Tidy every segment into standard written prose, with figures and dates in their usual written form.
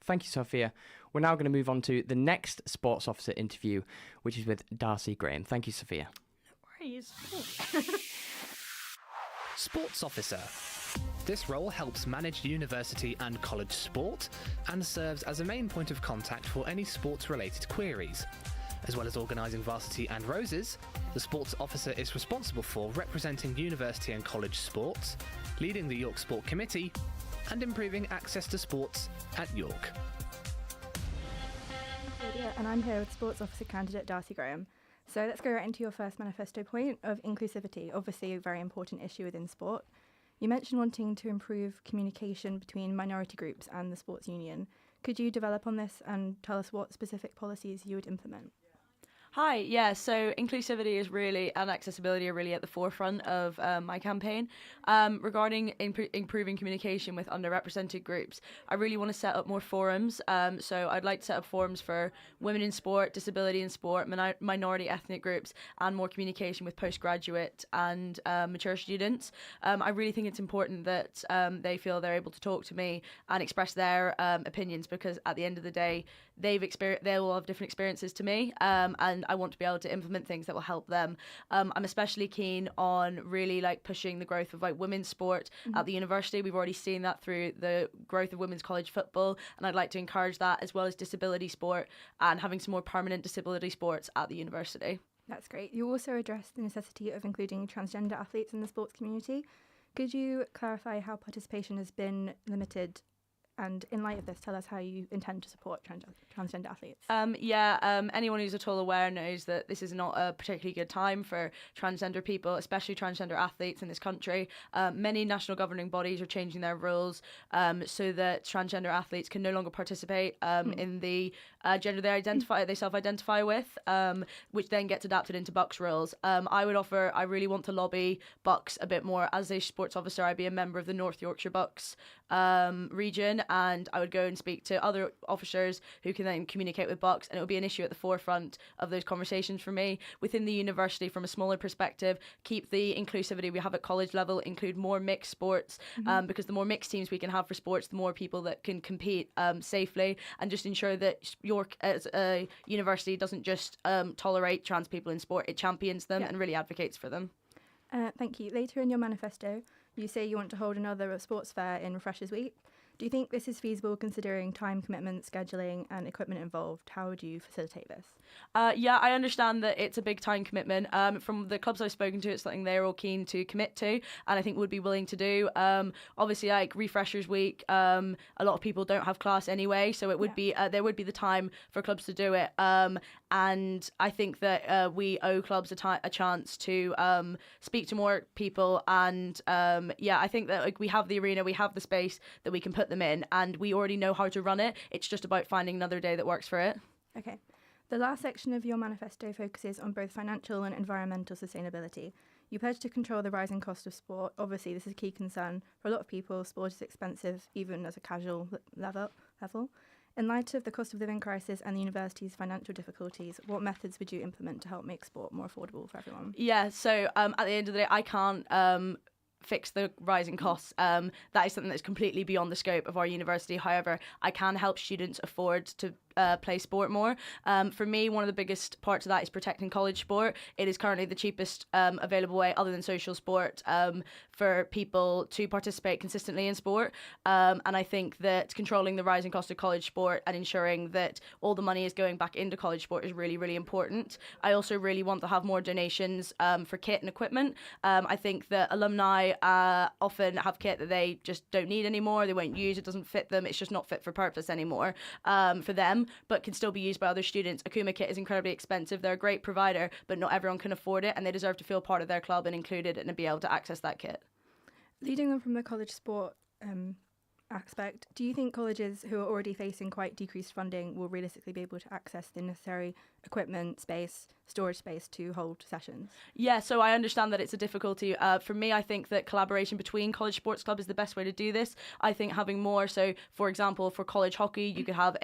Thank you, Sophia. We're now going to move on to the next sports officer interview, which is with Darcy Graham. Thank you, Sophia. No worries. Sports officer. This role helps manage university and college sport and serves as a main point of contact for any sports-related queries. As well as organising varsity and roses, the sports officer is responsible for representing university and college sports, leading the York Sport Committee, and improving access to sports at York. And I'm here with sports officer candidate Darcy Graham. So let's go right into your first manifesto point of inclusivity, obviously a very important issue within sport. You mentioned wanting to improve communication between minority groups and the sports union. Could you develop on this and tell us what specific policies you would implement? Hi, yeah, so inclusivity is really, and accessibility are really at the forefront of my campaign. Regarding improving communication with underrepresented groups, I really want to set up more forums. So I'd like to set up forums for women in sport, disability in sport, minority ethnic groups, and more communication with postgraduate and mature students. I really think it's important that they feel they're able to talk to me and express their opinions, because at the end of the day, they will have different experiences to me, and I want to be able to implement things that will help them. I'm especially keen on really pushing the growth of women's sport at the university. We've already seen that through the growth of women's college football, and I'd like to encourage that, as well as disability sport and having some more permanent disability sports at the university. That's great. You also addressed the necessity of including transgender athletes in the sports community. Could you clarify how participation has been limited? And in light of this, tell us how you intend to support transgender athletes. Anyone who's at all aware knows that this is not a particularly good time for transgender people, especially transgender athletes in this country. Many national governing bodies are changing their rules so that transgender athletes can no longer participate in the gender they self-identify with, which then gets adapted into Bucks rules. I really want to lobby Bucks a bit more. As a sports officer, I'd be a member of the North Yorkshire Bucks region, and I would go and speak to other officers who can then communicate with Bucks, and it would be an issue at the forefront of those conversations for me. Within the university, from a smaller perspective, keep the inclusivity we have at college level, include more mixed sports, because the more mixed teams we can have for sports, the more people that can compete safely, and just ensure that York as a university doesn't just tolerate trans people in sport, it champions them and really advocates for them. Thank you. Later in your manifesto, you say you want to hold another sports fair in Refreshers Week. Do you think this is feasible considering time commitment, scheduling and equipment involved? How would you facilitate this? I understand that it's a big time commitment. From the clubs I've spoken to, it's something they're all keen to commit to, and I think would be willing to do. Obviously, Refreshers Week, a lot of people don't have class anyway, so it would be there would be the time for clubs to do it. And I think that we owe clubs a chance to speak to more people. And I think that we have the arena, we have the space that we can put them in, and we already know how to run it. It's just about finding another day that works for it. Okay. The last section of your manifesto focuses on both financial and environmental sustainability. You pledge to control the rising cost of sport. Obviously, this is a key concern for a lot of people. Sport is expensive, even as a casual level. In light of the cost of living crisis and the university's financial difficulties, what methods would you implement to help make sport more affordable for everyone? Yeah, so at the end of the day, I can't fix the rising costs. That is something that's completely beyond the scope of our university. However, I can help students afford to play sport more. For me, one of the biggest parts of that is protecting college sport. It is currently the cheapest available way, other than social sport, for people to participate consistently in sport. And I think that controlling the rising cost of college sport and ensuring that all the money is going back into college sport is really, really important. I also really want to have more donations for kit and equipment. I think that alumni often have kit that they just don't need anymore. They won't use. It doesn't fit them. It's just not fit for purpose anymore for them, but can still be used by other students. Akuma kit is incredibly expensive. They're a great provider, but not everyone can afford it, and they deserve to feel part of their club and included and be able to access that kit. Leading on from the college sport aspect, do you think colleges who are already facing quite decreased funding will realistically be able to access the necessary equipment, space, storage space to hold sessions? Yeah, so I understand that it's a difficulty. For me, I think that collaboration between college sports clubs is the best way to do this. I think having more, so for example, for college hockey, you could have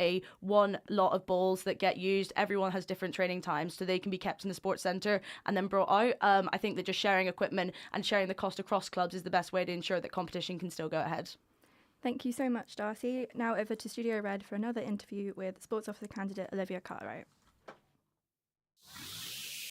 one lot of balls that get used. Everyone has different training times, so they can be kept in the sports centre and then brought out. I think that just sharing equipment and sharing the cost across clubs is the best way to ensure that competition can still go ahead. Thank you so much, Darcy. Now over to Studio Red for another interview with Sports Officer candidate Olivia Cartwright.